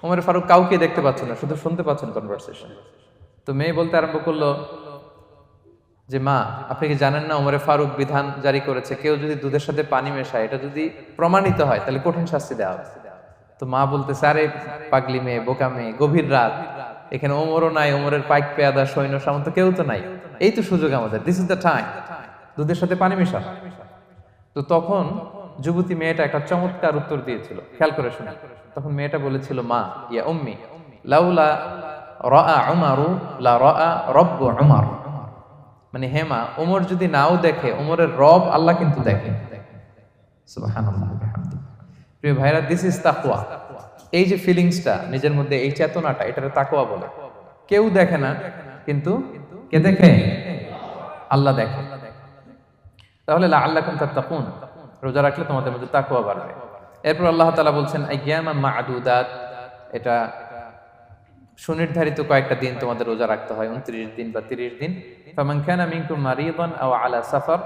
ওমর ফারুক কাউকে দেখতে পাচ্ছেন না, শুধু শুনতে পাচ্ছেন কনভারসেশন। তো মেয়ে বলতে আরম্ভ করলো যে মা, আপনি কি জানেন না ওমরে ফারুক বিধান জারি করেছে, কেউ যদি দুধের সাথে পানি মেশায় এটা যদি প্রমাণিত হয় তাহলে কঠিন শাস্তি দেওয়া হবে। তো মা বলতেছে, আরে পাগলি মেয়ে, বোকা মেয়ে, গভীর রাত, এখানে ওমরও নাই, ওমরের পাইক পেয়াদা সৈন্য সামন্ত কেউ তো নাই, এই তো সুযোগ আমাদের, দিস ইজ দ্য টাইম, দুধের সাথে পানি মেশা। তো তখন যুবতী মেয়েটা একটা চমৎকার উত্তর দিয়েছিল, খেয়াল করে শুনে। তখন মেয়েটা বলেছিল, মা ইয়া উম্মি লাউলা রাআ উমারু লা রাআ রব্বু উমার, মানে হে মা, ওমর যদি নাও দেখে, ওমরের রব আল্লাহ কিন্তু দেখে। সুবহানাল্লাহ বিহামদিহি। প্রিয় ভাইরা, দিস ইজ তাকওয়া। এই যে ফিলিংসটা নিজের মধ্যে, এই চেতনাটা, এটারে তাকওয়া বলে। কেউ দেখে না, কিন্তু কে দেখে? আল্লাহ দেখে। তাহলে লাআল্লাকুম তাত্তাকুন, রোজা রাখলে তোমাদের মধ্যে তাকওয়া বাড়বে। এরপর আল্লাহ তাআলা বলছেন আইয়ামান মা'দুদাত, এটা সুনির্ধারিত কয়েকটা দিন তোমাদের রোজা রাখতে হয়, 29 দিন বা 30 দিন। ফামান কানা মিনকুম মারিদান আও আলা সাফার,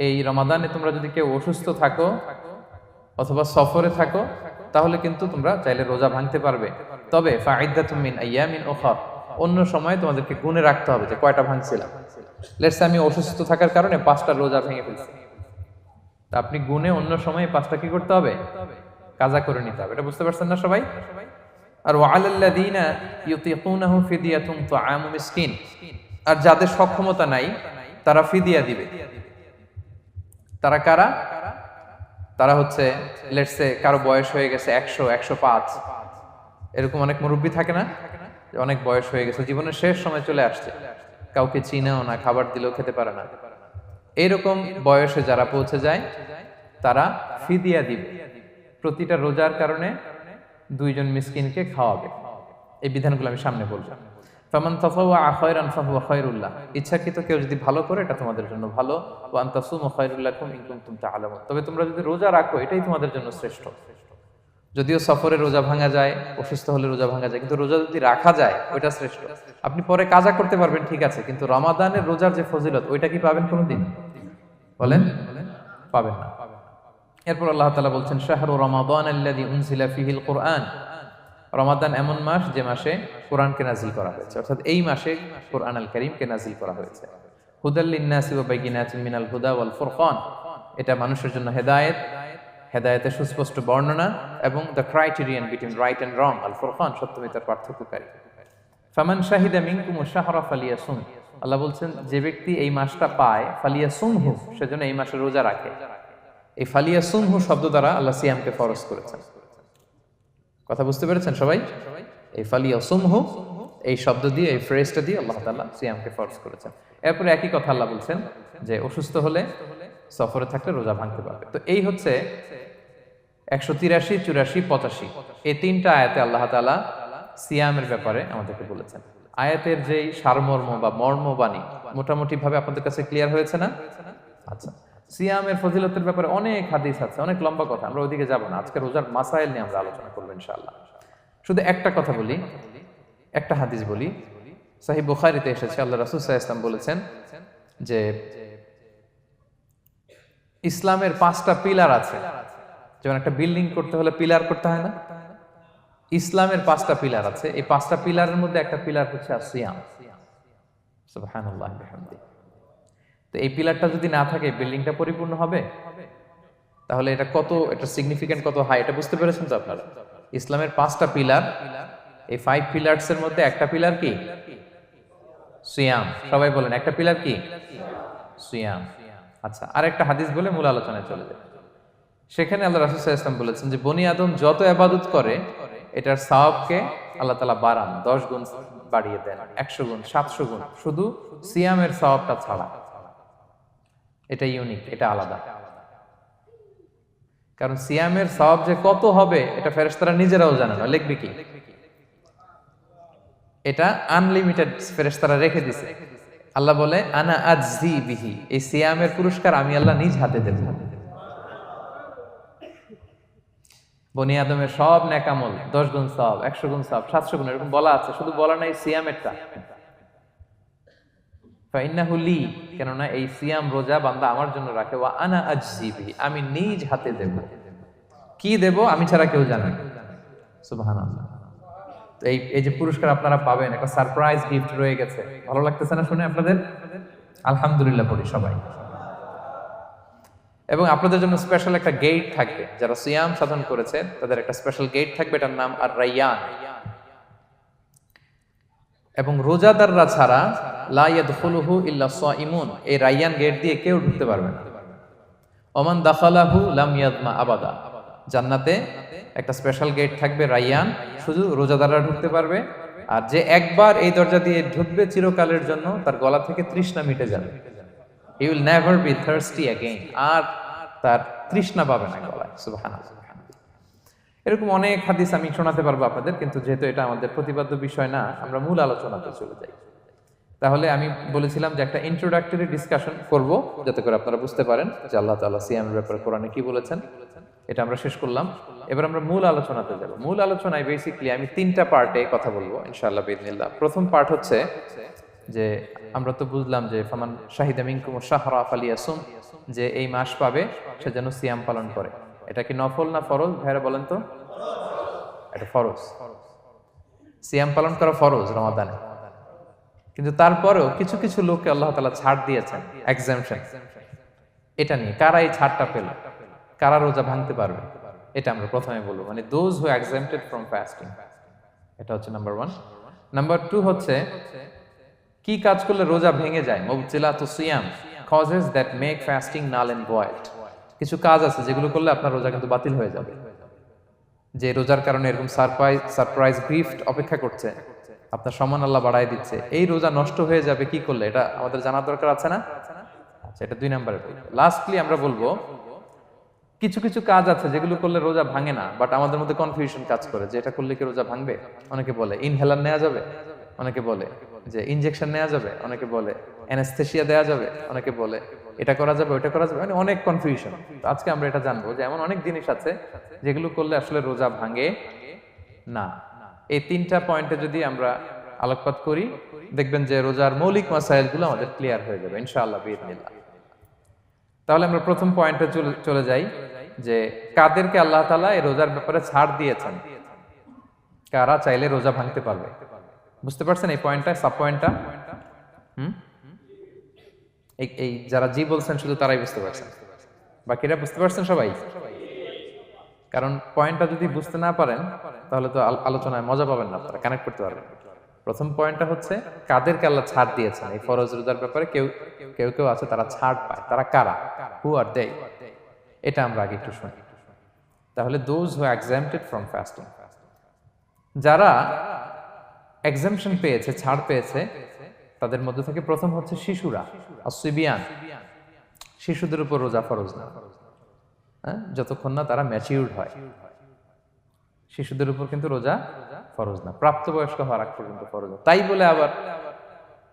এই রমাদানে তোমরা যদি কেউ অসুস্থ থাকো অথবা সফরে থাকো তাহলে কিন্তু তোমরা চাইলে রোজা ভাঙতে পারবে। তবে ফাইদ্দাতুম মিন আইয়ামিন উখর, অন্য সময় তোমাদেরকে গুণে রাখতে হবে যে কয়টা ভাঙছিলাম। লেটস সে আমি অসুস্থ থাকার কারণে 5টা রোজা ভেঙে ফেলছি, তা আপনি গুণে অন্য সময় 5টা কি করতে হবে? কাজা করে নিতে হবে। এটা বুঝতে পারছেন না সবাই? আর ওয়ালাল্লাযীনা ইউতিকুনাহু ফিদিয়াতুন তুআমু মিসকিন, আর যাদের সক্ষমতা নাই তারা ফিদিয়া দিবে। তারা কারা? তারা হচ্ছে লেটস সে কারো বয়স হয়ে গেছে 100, 105, এরকম অনেক মুরব্বী থাকে না, অনেক বয়স হয়ে গেছে, জীবনের শেষ সময় চলে আসছে, কাউকে চিনেও না, খাবার দিলেও খেতে পারে না, এইরকম বয়সে যারা পৌঁছে যায় তারা ফিদিয়া দিবে। প্রতিটা রোজার কারণে 2 জন মিসকিনকে খাওয়াবে। এই বিধানগুলো আমি সামনে বলবো। ফামান তাতাওয়া খায়রান ফাহুয়া খায়রুল লাহ, ইচ্ছাকৃত কেউ যদি ভালো করে এটা তোমাদের জন্য ভালো। ওয়া আন তাসুমু খায়রুল লাকুম ইন কুনতুম তা'লামুন, তবে তোমরা যদি রোজা রাখো এটাই তোমাদের জন্য শ্রেষ্ঠ। যদিও সফরে রোজা ভাঙা যায়, অসুস্থ হলে রোজা ভাঙা যায়, কিন্তু রোজা যদি রাখা যায় ওইটা শ্রেষ্ঠ। আপনি পরে কাজা করতে পারবেন, ঠিক আছে, কিন্তু রমাদানের রোজার যে ফজিলত ওইটা কি পাবেন কোনোদিন? বলেন, পাবেন না। এরপর আল্লাহ তাআলা বলছেন শাহরু রমাদান আল্লাযী উনজিলা ফীহিল কুরআন, রমাদান এমন মাস যে মাসে কোরআনকে নাজিল করা হয়েছে, অর্থাৎ এই মাসে কোরআন আল কারীমকে নাজিল করা হয়েছে। হুদাল লিন-নাসি ওয়া বাইয়িনাতিন মিনাল হুদা ওয়াল ফুরকান, এটা মানুষের জন্য হেদায়েত, হেদায়েতের সুস্পষ্ট বর্ণনা, এবং the criterion between right and wrong, আল ফুরকান সত্য মিথ্যার পার্থক্যকারী। ফামান শাহিদা মিনকুমুশ শাহরা ফালিয়াসুম, আল্লাহ বলছেন যে ব্যক্তি এই মাসটা পায়, ফালিয়াসুমহু, সেজন্য এই মাসে রোজা রাখে। এই ফালিয়াসুমহু শব্দ দ্বারা আল্লাহ সিয়ামকে ফরজ করেছেন। কথা বুঝতে পেরেছেন সবাই? এই ফালিয়াসুমহু এই শব্দ দিয়ে, এই ফ্রেজটা দিয়ে আল্লাহ তাআলা সিয়ামকে ফরজ করেছেন। এরপরে একই কথা আল্লাহ বলছেন যে অসুস্থ হলে, সফরে থাকলে রোজা ভাঙতে পারবে। তো এই হচ্ছে 183, 84, 85 এই 3টা আয়াতে আল্লাহ তাআলা সিয়ামের ব্যাপারে আমাদেরকে বলেছেন। আয়াতের যেই সারমর্ম বা মর্মবাণী মোটামুটি ভাবে আপনাদের কাছে ক্লিয়ার হয়েছে না? আচ্ছা, সিয়ামের ফজিলতের ব্যাপারে অনেক হাদিস আছে, অনেক লম্বা কথা, আমরা ওইদিকে যাব না। আজকে রোজার মাসাইল নিয়ে আমরা আলোচনা করবো ইনশাআল্লাহ। শুধু একটা কথা বলি, একটা হাদিস বলি। সহিহ বুখারীতে এসেছে, আল্লাহ রাসূল সাল্লাল্লাহু আলাইহি ওয়াসাল্লাম বলেছেন যে ইসলামের 5টা পিলার আছে। যেমন একটা বিল্ডিং করতে হলে পিলার করতে হয় না, ইসলামের 5টা পিলার আছে। এই 5টা পিলারের মধ্যে একটা পিলার হচ্ছে সিয়াম। সুবহানাল্লাহ বিহামদিহি। তো এই পিলারটা যদি না থাকে বিল্ডিংটা পরিপূর্ণ হবে? তাহলে এটা কত, এটা সিগনিফিকেন্ট কত হাই, এটা বুঝতে পেরেছেন তো আপনারা? ইসলামের 5টা পিলার, এই 5 পিলারস এর মধ্যে একটা পিলার কি? সিয়াম। সবাই বলেন, একটা পিলার কি? সিয়াম। আচ্ছা, আরেকটা হাদিস বলে মূল আলোচনায় চলে যায়। সেখানে আল্লাহ রাসূল সাল্লাল্লাহু আলাইহি ওয়াসাল্লাম বলেছেন যে বনি আদম যত ইবাদত করে এটার সওয়াবকে আল্লাহ তাআলা বাড়ান, 10 গুণ বাড়িয়ে দেন, 100 গুণ, 700 গুণ, শুধু সিয়ামের সওয়াবটা ছাড়া। এটা ইউনিক, এটা আলাদা। কারণ সিয়ামের সওয়াব যে কত হবে এটা ফেরেশতারা নিজেরাও জানে না, লিখবে কি? এটা আনলিমিটেড ফেরেশতারা রেখে দিয়েছে। আল্লাহ বলে আনা আজজি বিহি, এই সিয়ামের পুরস্কার আমি আল্লাহ নিজ হাতে দেব। বনি আদমের সব নেক আমল 10 গুণ সওয়াব, 100 গুণ সওয়াব, 700 গুণ, এরকম বলা আছে, শুধু বলা নাই সিয়ামেরটা। ফাইন্নাহু লি, কেননা এই সিয়াম রোজা বান্দা আমার জন্য রাখে, ওয়া আনা আজজি বিহি, আমি নিজ হাতে দেব। কি দেব? আমি ছাড়া কেউ জানে না। সুবহানাল্লাহ। তো এই এই যে পুরস্কার আপনারা পাবেন, একটা সারপ্রাইজ গিফট রয়ে গেছে। ভালো লাগতেছে না শুনে আপনাদের? আলহামদুলিল্লাহ পড়ি সবাই। এবং আপনাদের জন্য স্পেশাল একটা গেট থাকবে, যারা সিয়াম সাধন করেছে তাদের একটা স্পেশাল গেট থাকবে, এটার নাম আর রাইয়ান। এবং রোজাদাররা ছাড়া লা ইয়াদখুলুহু ইল্লা সাইমুন, এই রাইয়ান গেট দিয়ে কেউ ঢুকতে পারবে না। ওমান দাখালাহু লাম ইয়াদমা আবাদা, জান্নাতে একটা স্পেশাল গেট থাকবে রাইয়ান, শুধু রোজাদাররা ঢুকতে পারবে। আর যে একবার এই দরজা দিয়ে ঢুকবে চিরকালের জন্য তার গলা থেকে তৃষ্ণা মিটে যাবে। He will never be thirsty again, আর তার তৃষ্ণা পাবে না গলায়। সুবহানাল্লাহ। এরকম অনেক হাদিস আমি শোনাতে পারবো আপনাদের, কিন্তু যেহেতু এটা আমাদের প্রতিপাদ্য বিষয় না, আমরা মূল আলোচনাতে চলে যাই। তাহলে আমি বলেছিলাম যে একটা ইন্ট্রোডাক্টরি ডিসকাশন করব, যাতে করে আপনারা বুঝতে পারেন যে আল্লাহ তাআলা সিয়ামের ব্যাপারে কোরআনে কি বলেছেন। এটা আমরা শেষ করলাম, এবার আমরা মূল আলোচনাতে যাব। মূল আলোচনায় বেসিক্যালি আমি তিনটা পার্টে কথা বলবো ইনশাআল্লাহ বিইذনিল্লাহ। প্রথম পার্ট হচ্ছে যে আমরা তো বুঝলাম যে ফামান শাহিদা মিনকুম শাহরা ফালিয়াসুম, যে এই মাস পাবে সে যেন সিয়াম পালন করে। এটা কি নফল না ফরজ ভাইরা বলেন তো? এটা ফরজ। সিয়াম পালন করা ফরজ রমাদানে, কিন্তু তারপরেও কিছু কিছু লোককে আল্লাহ তাআলা ছাড় দিয়েছেন, এক্সাম্পশন। এটা নিয়ে কারা এই ছাড়টা পেল, কারা রোজা ভাঙতে পারবে, এটা আমরা প্রথমে বলবো। মানে দোজ হু এক্সাম্পটেড ফ্রম ফাস্টিং, এটা হচ্ছে নাম্বার 1। নাম্বার 2 হচ্ছে কি কাজ করলে রোজা ভেঙে যায়। মুবতিলাতু সিয়াম, causes that make fasting null and void. কিছু কাজ আছে যেগুলো করলে আপনার রোজা কিন্তু বাতিল হয়ে যাবে। যে রোজার কারণে এরকম সারপ্রাইজ গিফট অপেক্ষা করছে, আপনার সম্মান আল্লাহ বাড়ায় দিচ্ছে, এই রোজা নষ্ট হয়ে যাবে কি করলে, এটা আমাদের জানার দরকার আছে না? আচ্ছা, এটা 2 নম্বরে। লাস্টলি আমরা বলবো কিছু কিছু কাজ আছে যেগুলো করলে রোজা ভাঙে না, বাট আমাদের মধ্যে কনফিউশন কাজ করে যে এটা করলে কি রোজা ভাঙবে। অনেকে বলে ইনহেলার নেওয়া যাবে, অনেকে বলে যে ইনজেকশন নেওয়া যাবে, অনেকে বলে অ্যানেস্থেসিয়া দেওয়া যাবে, অনেকে বলে এটা করা যাবে ওটা করা যাবে, মানে অনেক কনফিউশন। তো আজকে আমরা এটা জানবো যে এমন অনেক জিনিস আছে যেগুলো করলে আসলে রোজা ভাঙে না। এই 3টা পয়েন্টে যদি আমরা আলোকপাত করি, দেখবেন যে রোজার মৌলিক মাসাইলগুলো আমাদের ক্লিয়ার হয়ে যাবে ইনশাআল্লাহ বিইذনিল্লাহ। তাহলে আমরা প্রথম পয়েন্টে চলে যাই যে কাদেরকে আল্লাহ তাআলা এই রোজার ব্যাপারে ছাড় দিয়েছেন, কারা চাইলে রোজা ভাঙতে পারবে। বুঝতে পারছেন এই পয়েন্টটা, সাব পয়েন্টটা? এই যারা জি বলছেন শুধু তারাই বুঝতে পারছেন, বাকিরা বুঝতে পারছেন সবাই? কারণ পয়েন্টটা যদি বুঝতে না পারেন তাহলে তো আলোচনায় মজা পাবেন না, আপনারা কানেক্ট করতে পারবেন। প্রথম পয়েন্টটা হচ্ছে কাদেরকে আল্লাহ ছাড় দিয়েছেন এই ফরজ রোজার ব্যাপারে। কেউ কেউ কেউ আছে তারা ছাড় পায়, তারা কারা? হু আর দে? এটা আমরা আগে একটু শুনি। তাহলে দোজ হু এক্সাম্পটেড ফ্রম ফাস্টিং, যারা এক্সাম্পশন পেয়েছে, ছাড় পেয়েছে, তাদের মধ্যে থেকে প্রথম হচ্ছে শিশুরা, আসিবিয়ান। শিশুদের উপর রোজা ফরজ না, যতক্ষণ না তারা ম্যাচিউরড হয়। শিশুদের উপর কিন্তু রোজা ফরজ না, প্রাপ্তবয়স্ক হওয়ার আগ পর্যন্ত ফরজ না। তাই বলে আবার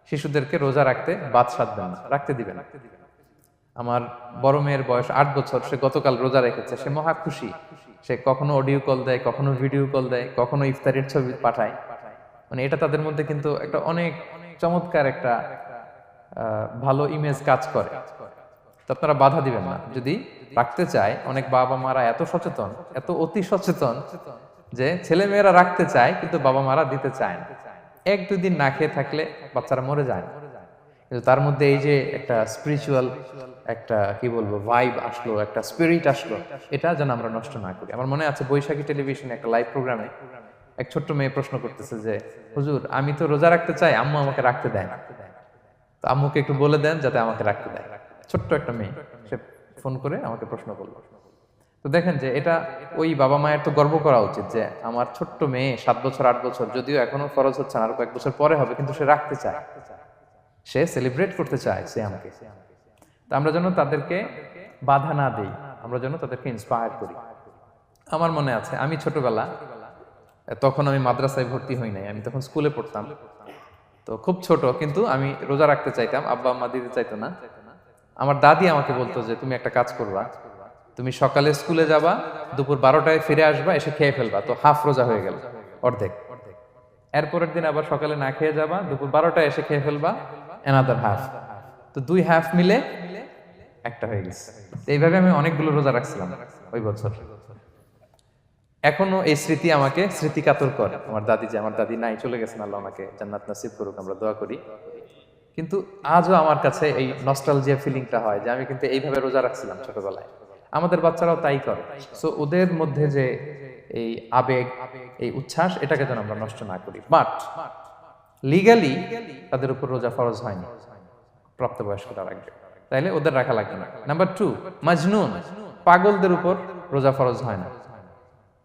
শিশুদেরকে রোজা রাখতে বাদ সাধবেন না, রাখতে দিবেন না। আমার বড় মেয়ের বয়স 8 বছর, সে গতকাল রোজা রেখেছে, সে মহা খুশি। সে কখনো অডিও কল দেয়, কখনো ভিডিও কল দেয়, কখনো ইফতারের ছবি পাঠায়। মানে এটা তাদের মধ্যে কিন্তু একটা অনেক চমৎকার একটা ভালো ইমেজ কাজ করে। তো আপনারা বাধা দিবেন না যদি রাখতে চায়। অনেক বাবা মারা এত সচেতন, এত অতি সচেতন যে ছেলে মেয়েরা রাখতে চায় কিন্তু বাবা মারা দিতে চায় না। 1-2 দিন না খেয়ে থাকলে বাচ্চারা মরে যায় না, কিন্তু তার মধ্যে এই যে একটা স্পিরিচুয়াল একটা কি বলবো ভাইব আসলো, একটা স্পিরিট আসলো, এটা যেন আমরা নষ্ট না করি। আমার মনে আছে বৈশাখী টেলিভিশনে একটা লাইভ প্রোগ্রামে এক ছোট্ট মেয়ে প্রশ্ন করতেছে যে হুজুর আমি তো রোজা রাখতে চাই, আম্মু আমাকে রাখতে দেয় না, তো আম্মুকে একটু বলে দেন যাতে আমাকে রাখতে দেয়। ছোট্ট একটা মেয়ে, সে ফোন করে আমাকে প্রশ্ন করলো। তো দেখেন যে এটা ওই বাবা মায়ের তো গর্ব করা উচিত যে আমার ছোট্ট মেয়ে 7 বছর 8 বছর, যদিও এখনো ফরজ হচ্ছে না, আর কয়েক বছর পরে হবে, কিন্তু সে রাখতে চায়, সে সেলিব্রেট করতে চায় সে আমাকে। তো আমরা যেন তাদেরকে বাধা না দেই, আমরা যেন তাদেরকে ইন্সপায়ার করি। আমার মনে আছে আমি ছোটবেলা, তখন আমি মাদ্রাসায় ভর্তি হই নাই, আমি তখন স্কুলে পড়তাম। তো খুব ছোট, কিন্তু আমি রোজা রাখতে চাইতাম, আব্বা আম্মা দিতে চাইতো না। আমার দাদি আমাকে বলতো যে তুমি একটা কাজ করবা, তুমি সকালে স্কুলে যাবা, দুপুর 12টায় ফিরে আসবা, এসে খেয়ে ফেলবা, তো হাফ রোজা হয়ে গেল, অর্ধেক। এরপরের দিন আবার সকালে না খেয়ে যাবা, দুপুর 12টায় এসে খেয়ে ফেলবা, অ্যানাদার হাফ, তো 2 হাফ মিলে একটা হয়ে গেছে। এইভাবে আমি অনেকগুলো রোজা রাখছিলাম ওই বছর। এখনো এই স্মৃতি আমাকে স্মৃতিকাতর করে। আমার দাদি নাই, চলে গেছেন, আল্লাহ ওনাকে জান্নাত নসিব করুক, আমরা দোয়া করি। কিন্তু আজও আমার কাছে এই নস্টালজিয়া ফিলিংটা হয় যে আমি কিন্তু এইভাবে রোজা রাখছিলাম ছোটবেলায়। আমাদের বাচ্চারাও তাই করে। সো ওদের মধ্যে যে এই আবেগ, এই উচ্ছ্বাস, এটাকে যেন আমরা নষ্ট না করি। বাট লিগালি তাদের উপর রোজা ফরজ হয়নি, প্রাপ্তবয়স্করা রাখবে, তাইলে ওদের রাখা লাগবে না। নাম্বার 2, মাজনুন, পাগলদের উপর রোজা ফরজ হয় না।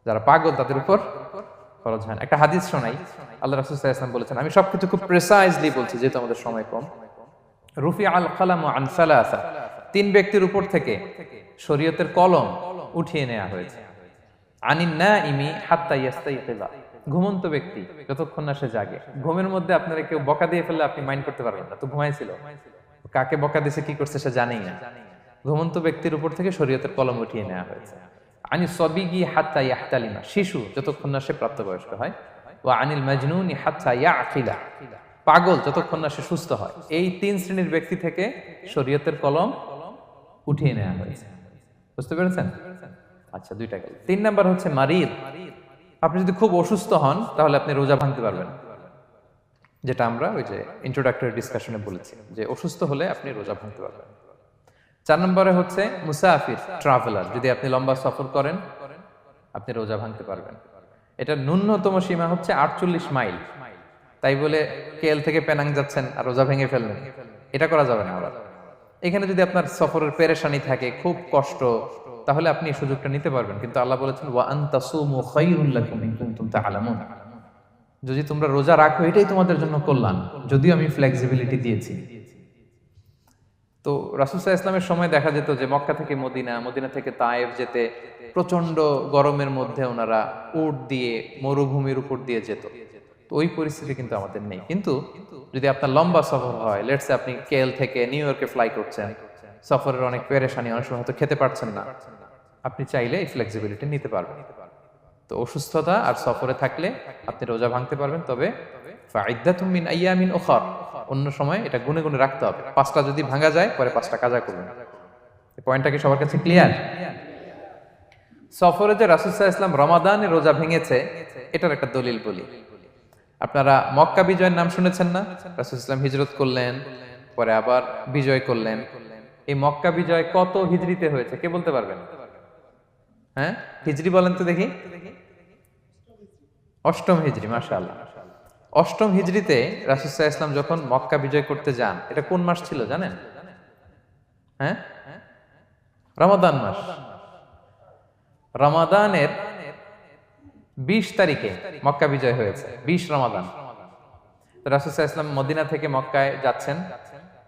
যারা পাগল তাদের উপর ফরজ হয় না। একটা হাদিস শোনাই, আল্লাহ রাসূল সাল্লাল্লাহু আলাইহি ওয়াসাল্লাম বলেছেন, আমি সবকিছু খুব প্রিসাইজলি বলছি যেহেতু আমাদের সময় কম। রুফি আল কালামু আন সালাসা, 3 ব্যক্তির উপর থেকে শরীয়তের কলম উঠিয়ে নেওয়া হয়েছে। আনিন নাইমি হাত্তা ইয়াস্তাইকিযা, ঘুমন্ত ব্যক্তি যতক্ষণ না সে জাগে। ঘুমের মধ্যে আপনারা কেউ বকা দিয়ে ফেললে আপনি মাইন্ড করতে পারবেন না, তো ঘুমাইছিল, কাকে বকা দিয়েছে কি করছে সে জানেই না। ঘুমন্ত ব্যক্তির উপর থেকে শরীয়তের কলম উঠিয়ে নেওয়া হয়েছে। আনি সবিগি হাত্তা ইয়াহতালিমা, শিশু যতক্ষণ না সে প্রাপ্তবয়স্ক হয়। ওয়া আনিল মাজনুনি হাত্তা ইয়াকিলা, পাগল যতক্ষণ না সে সুস্থ হয়। এই 3 শ্রেণীর ব্যক্তি থেকে শরীয়তের কলম উঠিয়ে নেওয়া হয়েছে। বুঝতে পেরেছেন? আচ্ছা, 2টা গেল। 3 নাম্বার হচ্ছে মারিদ। আপনি যদি খুব অসুস্থ হন তাহলে আপনি রোজা ভাঙতে পারবেন, যেটা আমরা ওই যে ইন্ট্রোডাক্টরি ডিসকাশনে বলেছি যে অসুস্থ হলে আপনি রোজা ভাঙতে পারবেন। 4 নম্বরে হচ্ছে মুসাফির, ট্রাভেলার, যদি আপনি লম্বা সফর করেন আপনি রোজা ভাঙতে পারবেন। এটা ন্যূনতম সীমা হচ্ছে 48 মাইল। তাই বলে কেএল থেকে পেনাং যাচ্ছেন আর রোজা ভেঙে ফেললেন, এটা করা যাবে না। আবার এখানে যদি আপনার সফরের পেরেশানি থাকে, খুব কষ্ট, তাহলে আপনি এই সুযোগটা নিতে পারবেন। কিন্তু আল্লাহ বলেছেন ওয়া আনতাসুমু খায়রুল লাকুম ইন কুনতুম তা'লামুন, যদি তোমরা রোজা রাখো এটাই তোমাদের জন্য কল্যাণ, যদিও আমি ফ্লেক্সিবিলিটি দিয়েছি। তো রাসূল সাল্লাল্লাহু আলাইহি ওয়াসাল্লামের সময় দেখা যেত যে মক্কা থেকে মদিনা, মদিনা থেকে তায়েফ যেতে প্রচন্ড গরমের মধ্যে ওনারা উট দিয়ে মরুভূমির উপর দিয়ে যেত। তো ওই পরিস্থিতি কিন্তু আমাদের নেই। কিন্তু যদি আপনার লম্বা সফর হয়, লেটস সে আপনি কেএল থেকে নিউ ইয়র্কে ফ্লাই করছেন, সফরের অনেক পেরেশানি, অনেক সময় হয়তো খেতে পারছেন না, আপনি চাইলে এই ফ্লেক্সিবিলিটি নিতে পারবেন। তো অসুস্থতা আর সফরে থাকলে আপনি রোজা ভাঙতে পারবেন, তবে ফাইদ্দাতুম মিন আইয়ামিন উখর, অন্য সময় এটা গুনে গুনে রাখতে হবে। 5টা যদি ভাঙা যায় পরে 5টা কাজা করবেন। এই পয়েন্টটা কি সবার কাছে ক্লিয়ার? সফরে যে রাসূল সাল্লাল্লাহু আলাইহি ওয়াসাল্লাম রমাদানে রোজা ভেঙেছে, এটার একটা দলিল বলি। আপনারা মক্কা বিজয়ের নাম শুনেছেন না? রাসূল সাল্লাল্লাহু আলাইহি ওয়াসাল্লাম হিজরত করলেন, পরে আবার বিজয় করলেন। এই মক্কা বিজয় কত হিজরিতে হয়েছে কে বলতে পারবেন? হ্যাঁ, হিজরি বলেন তো দেখি। 8ম হিজরি, মাশাআল্লাহ। 8ম হিজরিতে রাসূল সাল্লাল্লাহু আলাইহি ওয়াসাল্লাম যখন মক্কা বিজয় করতে যান, এটা কোন মাস ছিল জানেন? হ্যাঁ, রমাদান মাস। রমাদানের 20 তারিখে মক্কা বিজয় হয়েছে, 20 রমাদান। তো রাসূল সাল্লাল্লাহু আলাইহি ওয়াসাল্লাম মদিনা থেকে মক্কায় যাচ্ছেন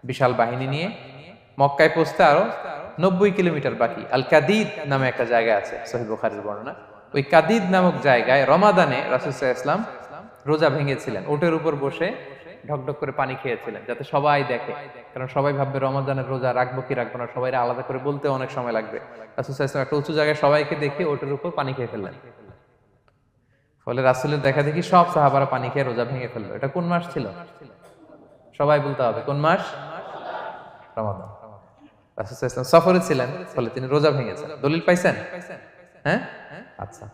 বিশাল বাহিনী নিয়ে। মক্কায় পৌঁছতে আরো 90 কিলোমিটার বাকি। আল কাদিদ নামে একটা জায়গা আছে, সহিহ বুখারীর বর্ণনা। ওই কাদিদ নামক জায়গায় রমাদানে রাসূল সাল্লাল্লাহু আলাইহি ওয়াসাল্লাম রোজা ভেঙেছিলেন, ওটের উপর বসে ঢকঢক করে পানি খেয়েছিলেন, যাতে সবাই দেখে। কারণ সবাই ভাববে রমাদানের রোজা রাখবো কি রাখবো না, সবাই আলাদা করে বলতে অনেক সময় লাগবে। রাসূল সাল্লাল্লাহু আলাইহি ওয়াসাল্লাম একটা উঁচু জায়গায় সবাইকে দেখে ওটের উপর পানি খেয়ে ফেললেন। ফলে রাসূলের দেখা দেখি সব সাহাবারা পানি খেয়ে রোজা ভেঙে ফেললো। এটা কোন মাস ছিল? সবাই বলতে হবে কোন মাস? রমাদান। রাসূল সাল্লাল্লাহু আলাইহি ওয়াসাল্লাম সফরে ছিলেন, ফলে তিনি রোজা ভেঙেছেন। দলিল পাইছেন? হ্যাঁ, আচ্ছা,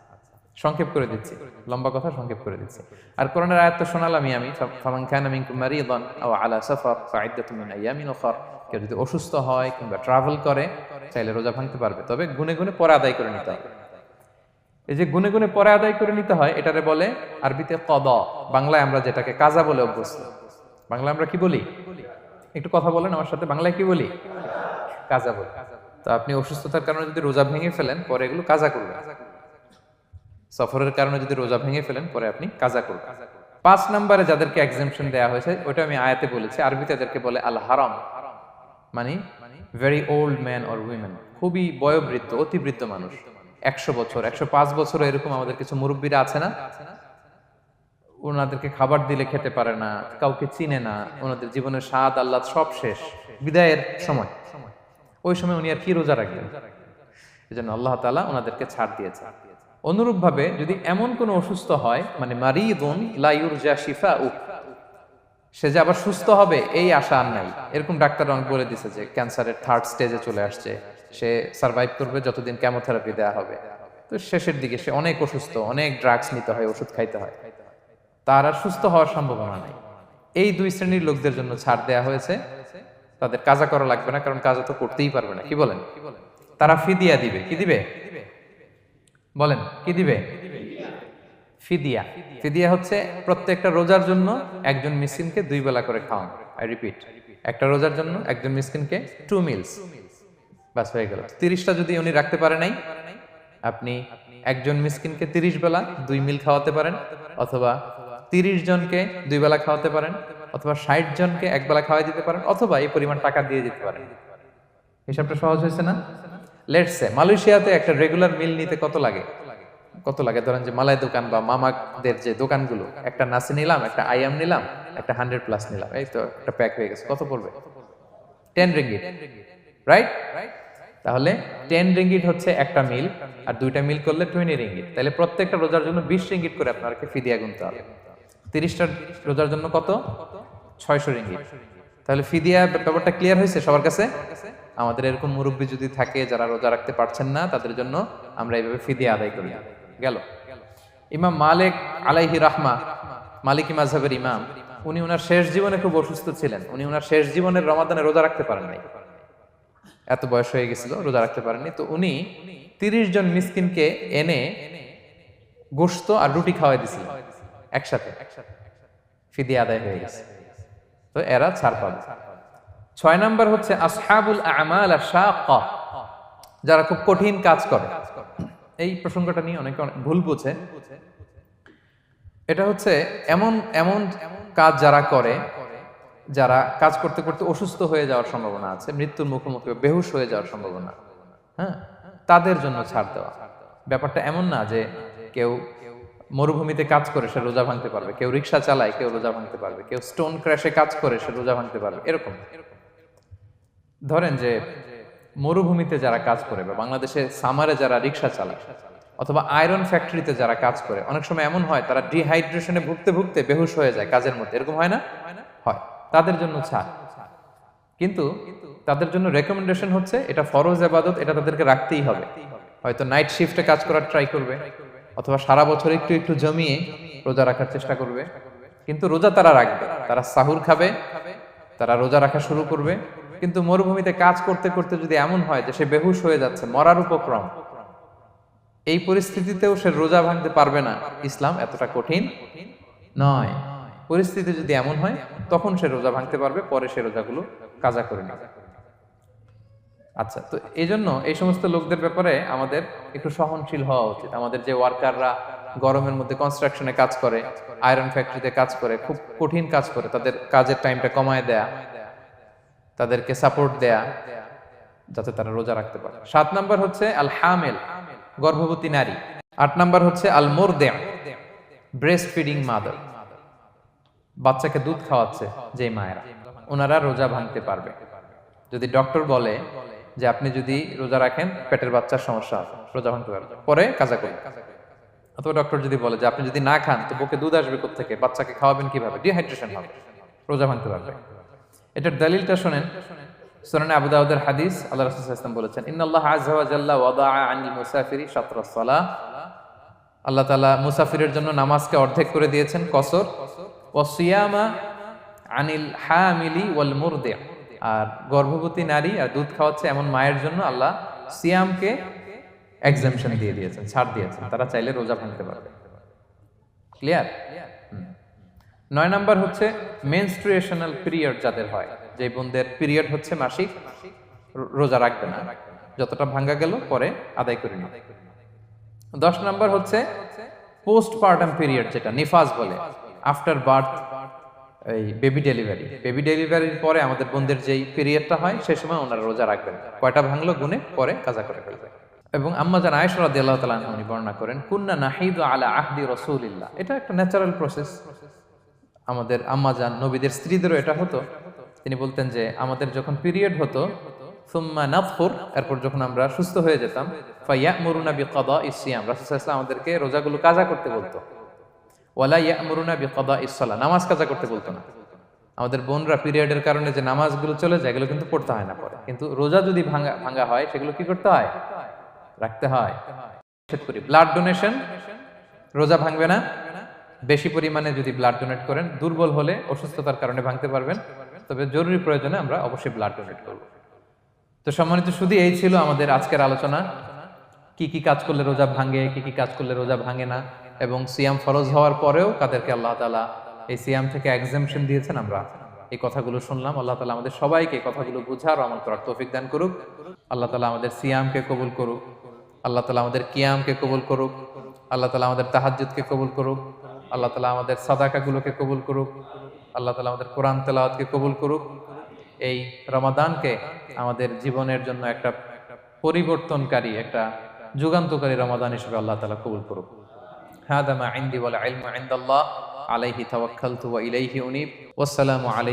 সংক্ষেপ করে দিচ্ছি, লম্বা কথা সংক্ষেপ করে দিচ্ছি। আর কোরআনের আয়াত তো শোনালামই আমি, ফামান কানা মিনকুম মারিদান আও আলা সাফার ফাইদ্দাতুম মিন আইয়ামিন উখর, কেউ যদি অসুস্থ হয় কিংবা ট্রাভেল করে চাইলে রোজা ভাঙতে পারবে, তবে গুনে গুনে পরে আদায় করে নিতে হবে। এই যে গুনে গুনে পরে আদায় করে নিতে হয়, এটারে বলে আরবিতে কদা, বাংলায় আমরা যেটাকে কাজা বলে অভ্যস্ত। বাংলায় আমরা কি বলি? একটু কথা বলেন আমার সাথে, বাংলায় কি বলি? কাজা বলি। তো আপনি অসুস্থতার কারণে যদি রোজা ভেঙে ফেলেন, পরে এগুলো কাজা করবেন। সফরের কারণে যদি রোজা ভেঙে ফেলেন, পরে আপনি কাজা করবেন। 5 নম্বরে যাদেরকে এক্সাম্পশন দেয়া হয়েছে, ওটা আমি আয়াতে বলেছি। আরবিতে এদেরকে বলে আল হারাম, মানে very old man or women, খুবই বয়োবৃদ্ধ, অতি বৃদ্ধ মানুষ, 100 বছর 105 বছর এরকম আমাদের কিছু মুরব্বীরা আছে না, ওনাদেরকে খাবার দিলে খেতে পারে না, কাউকে চিনে না, ওনাদের জীবনের স্বাদ আহ্লাদ সব শেষ, বিদায়ের সময়। ওই সময় উনি আর কি রোজা রাখবেন? এজন্য আল্লাহ তাআলা ওনাদেরকে ছাড় দিয়েছে। অনুরূপভাবে যদি এমন কোন অসুস্থ হয়, মানে মারিদুন লা ইউরজা শিফাউ, সে যে আবার সুস্থ হবে এই আশা আর নাই, এরকম ডাক্তার অনেক বলে দিছে যে ক্যান্সারের 3rd স্টেজে চলে আসছে, সে সার্ভাইভ করবে যতদিন কেমোথেরাপি দেয়া হবে। তো শেষের দিকে সে অনেক অসুস্থ, অনেক ড্রাগস নিতে হয়, ওষুধ খাইতে হয়, তার আর সুস্থ হওয়ার সম্ভাবনা নেই। এই দুই শ্রেণীর লোকদের জন্য ছাড় দেয়া হয়েছে, তাদের কাজা করা লাগবে না, কারণ কাজা তো করতেই পারবে না। কি বলেন? তারা ফিদিয়া দিবে। কি দিবে বলেন? কি দিবে? ফিদিয়া। ফিদিয়া হচ্ছে প্রত্যেকটা রোজার জন্য একজন মিসকিনকে 2 বেলা করে খাওয়ানো। আই রিপিট, একটা রোজার জন্য একজন মিসকিনকে 2 মিলস, বাস হয়ে গেল। 30টা যদি উনি রাখতে পারে নাই, আপনি একজন মিসকিনকে 30 বেলা 2 মিল খাওয়াতে পারেন, অথবা 30 জনকে 2 বেলা খাওয়াতে পারেন, অথবা 60 জনকে 1 বেলা খাওয়াই দিতে পারেন, অথবা এই পরিমাণ টাকা দিয়ে দিতে পারেন। হিসাবটা সহজ হয়েছে না? লেটস সে মালয়েশিয়াতে একটা রেগুলার মিল নিতে কত লাগে? ধরেন যে মালাই দোকান বা মামাদের যে দোকানগুলো, একটা নাসি নিলাম, একটা আইয়াম নিলাম, একটা 100+ নিলাম, এই তো একটা প্যাক হয়ে গেছে। কত পড়বে? 10 রিঙ্গিট, রাইট? তাহলে 10 রিঙ্গিট হচ্ছে একটা মিল, আর 2টা মিল করলে 20 রিঙ্গিট। তাহলে প্রত্যেকটা রোজার জন্য 20 রিঙ্গিট করে আপনাকে ফিদিয়া গুনতে হবে। 30টা রোজার জন্য কত? 600 রিঙ্গিট। তাহলে ফিদিয়া ব্যাপারটা ক্লিয়ার হয়েছে সবার কাছে? আমাদের এরকম মুরব্বী যদি থাকে যারা রোজা রাখতে পারছেন না, তাদের জন্য আমরা এইভাবে ফিদিয়া আদায় করি। গেল। ইমাম মালিক আলাইহি রাহমা, মালিকি মাযহাবের ইমাম, উনি ওনার শেষ জীবনে খুব অসুস্থ ছিলেন। উনি ওনার শেষ জীবনের রমাদানে রোজা রাখতে পারেন নাই, এত বয়স হয়ে গেছিল, রোজা রাখতে পারেননি। তো উনি 30 জন মিসকিনকে এনে গোশত আর রুটি খাওয়াই দিয়েছিলেন একসাথে। ফিদিয়া আদায় হয়ে গেছে, তো এরা ছাড় পাবে। 6 নাম্বার হচ্ছে আসহাবুল আমাল আশ-শাক্কা, যারা খুব কঠিন কাজ করে। এই প্রসঙ্গটা নিয়ে অনেকে অনেক ভুল বুঝে। এটা হচ্ছে এমন এমন কাজ যারা করে, যারা কাজ করতে করতে অসুস্থ হয়ে যাওয়ার সম্ভাবনা আছে, মৃত্যুর মুখোমুখি বেহুশ হয়ে যাওয়ার সম্ভাবনা, হ্যাঁ, তাদের জন্য ছাড় দেওয়া। ব্যাপারটা এমন না যে কেউ মরুভূমিতে কাজ করে সে রোজা ভাঙতে পারবে, কেউ রিক্সা চালায় কেউ রোজা ভাঙতে পারবে, কেউ স্টোন ক্র্যাশে কাজ করে সে রোজা ভাঙতে পারবে, এরকম। ধরেন যে মরুভূমিতে যারা কাজ করে, বা বাংলাদেশে সামারে যারা রিক্সা চালায়, অথবা আয়রন ফ্যাক্টরিতে যারা কাজ করে, অনেক সময় এমন হয় তারা ডিহাইড্রেশনে ভুগতে ভুগতে বেহুশ হয়ে যায় কাজের মধ্যে, এরকম হয় না? হয়। তাদের জন্য ছাড়, কিন্তু তাদের জন্য রেকমেন্ডেশন হচ্ছে এটা ফরজ ইবাদত, এটা তাদেরকে রাখতেই হবে। হয়তো নাইট শিফটে কাজ করার ট্রাই করবে, অথবা সারা বছর একটু একটু জমিয়ে রোজা রাখার চেষ্টা করবে, কিন্তু রোজা তারা রাখবে, তারা সাহুর খাবে, তারা রোজা রাখা শুরু করবে। কিন্তু মরুভূমিতে কাজ করতে করতে যদি এমন হয় যে সে বেহুশ হয়ে যাচ্ছে, মরার উপক্রম, এই পরিস্থিতিতেও সে রোজা ভাঙতে পারবে না, ইসলাম এতটা কঠিন নয়। পরিস্থিতি যদি এমন হয় তখন সে রোজা ভাঙতে পারবে, পরে সে রোজাগুলো কাজা করে নেবে। আচ্ছা, তো এই জন্য এই সমস্ত লোকদের ব্যাপারে আমাদের একটু সহনশীল হওয়া উচিত। আমাদের যে ওয়ার্কাররা গরমের মধ্যে কনস্ট্রাকশনে কাজ করে, আয়রন ফ্যাক্টরিতে কাজ করে, খুব কঠিন কাজ করে, তাদের কাজের টাইমটা কমায় দেয়া, তাদেরকে সাপোর্ট দেয়া, যাতে তারা রোজা রাখতে পারে। 7 নাম্বার হচ্ছে আল হামিল, গর্ভবতী নারী। 8 নাম্বার হচ্ছে আল মুরদি, ব্রেস্ট ফিডিং মাদার, বাচ্চাকে দুধ খাওয়াচ্ছে যে মায়েরা, ওনারা রোজা ভাঙতে পারবে। যদি ডক্টর বলে যে আপনি যদি রোজা রাখেন পেটের বাচ্চার সমস্যা হবে, রোজা ভাঙতে পারবে, পরে কাজা করবে। অথবা ডক্টর যদি বলে যে আপনি যদি না খান তো বুকে দুধ আসবে কোত্থেকে, বাচ্চাকে খাওয়াবেন কিভাবে, ডিহাইড্রেশন হবে, রোজা ভাঙতে পারবে। এটার দলিলটা শুনেন, সুনান আবু দাউদের হাদিস, আল্লাহ রাসূল সাল্লাল্লাহু আলাইহি ওয়াসাল্লাম বলেছেন, ইন্নাল্লাহা আযজা ওয়া জাল্লা ওয়াদাআ আনিল মুসাফিরি শাতরাস সালাহ, আল্লাহ তাআলা মুসাফিরের জন্য নামাজকে অর্ধেক করে দিয়েছেন, কসর। ওয়া সিয়ামা আনিল হামিলি ওয়াল মুরদি, আর গর্ভবতী নারী আর দুধ খাওয়াচ্ছে এমন মায়ের জন্য আল্লাহ সিয়ামকে এক্সাম্পশন দিয়ে দিয়েছেন, ছাড় দিয়েছেন, তারা চাইলে রোজা ভাঙতে পারবে। ক্লিয়ার? 9 নাম্বার হচ্ছে মেনস্ট্রুয়েশনাল পিরিয়ড যাদের হয়, যে বোনদের পিরিয়ড হচ্ছে মাসিক, রোজা রাখবে না, যতটা ভাঙ্গা গেল পরে আদায় করে নিবে। 10 নাম্বার হচ্ছে পোস্টপার্টাম পিরিয়ড, যেটা নিফাস বলে, আফটার বার্থ, এই বেবি ডেলিভারির পরে আমাদের বোনদের যেই পিরিয়ডটা হয় সেই সময় ওনারা রোজা রাখবেন। কয়টা ভাঙলো গুনে পরে কাজা করে ফেলবে। এবং আম্মা জান আয়েশা রাদিয়াল্লাহু তাআলা আনহা উনি বর্ণনা করেন, কুন্না নাহিদু আলা আহদি রাসূলিল্লাহ, এটা একটা ন্যাচারাল প্রসেস। আমাদের আম্মা জান নবীদের স্ত্রীদেরও এটা হতো। তিনি বলতেন যে আমাদের যখন পিরিয়ড হতো, সুম্মা নাতফুর, এরপর যখন আমরা সুস্থ হয়ে যেতাম, ফায়ামুরুনা বিকাদাইস সিয়াম, রাসূল সাল্লাল্লাহু আলাইহি ওয়াসাল্লাম আমাদেরকে রোজাগুলো কাজা করতে বলতো। ওয়ালা ইয়ামুরুনা বিকাদাইস সালাহ, নামাজ কাজা করতে বলতো না। আমাদের বোনরা পিরিয়ডের কারণে যে নামাজগুলো চলে যায় এগুলো কিন্তু পড়তে হয় না পরে, কিন্তু রোজা যদি ভাঙা হয় সেগুলো কি করতে হয়? রাখতে হয়। নিষেধ করি। ব্লাড ডোনেশন রোজা ভাঙবে না, বেশি পরিমাণে যদি ব্লাড ডোনেট করেন, দুর্বল হলে অসুস্থতার কারণে ভাঙতে পারবেন, তবে জরুরি প্রয়োজনে আমরা অবশ্যই ব্লাড ডোনেট করব। তো সম্মানিত শুধু এই ছিল আমাদের আজকের আলোচনা, কি কি কাজ করলে রোজা ভাঙে, কি কি কাজ করলে রোজা ভাঙে না, এবং সিয়াম ফরজ হওয়ার পরেও কাদেরকে আল্লাহ তাআলা এই সিয়াম থেকে এক্সাম্পশন দিয়েছেন আমরা এই কথাগুলো শুনলাম। আল্লাহ তাআলা আমাদের সবাইকে এই কথাগুলো বুঝার ও আমল করার তৌফিক দান করুক। আল্লাহ তাআলা আমাদের সিয়ামকে কবুল করুক, আল্লাহ তাআলা আমাদের কিয়ামকে কবুল করুক, আল্লাহ তাআলা আমাদের তাহাজ্জুদকে কবুল করুক, আল্লাহ তাআলা আমাদের সাদাকাগুলোকে কবুল করুক, আল্লাহ তাআলা আমাদের কোরআন তেলাওয়াতকে কবুল করুক। এই রমাদানকে আমাদের জীবনের জন্য একটা পরিবর্তনকারী, একটা যুগান্তকারী রমাদান হিসেবে আল্লাহ তাআলা কবুল করুক। হাদা মা ইনদি ওয়াল ইলমু ইনদাল্লাহ আলাইহি তাওয়াক্কালতু ওয়া ইলাইহি উনীব। ওয়াসসালামু আলাইকুম।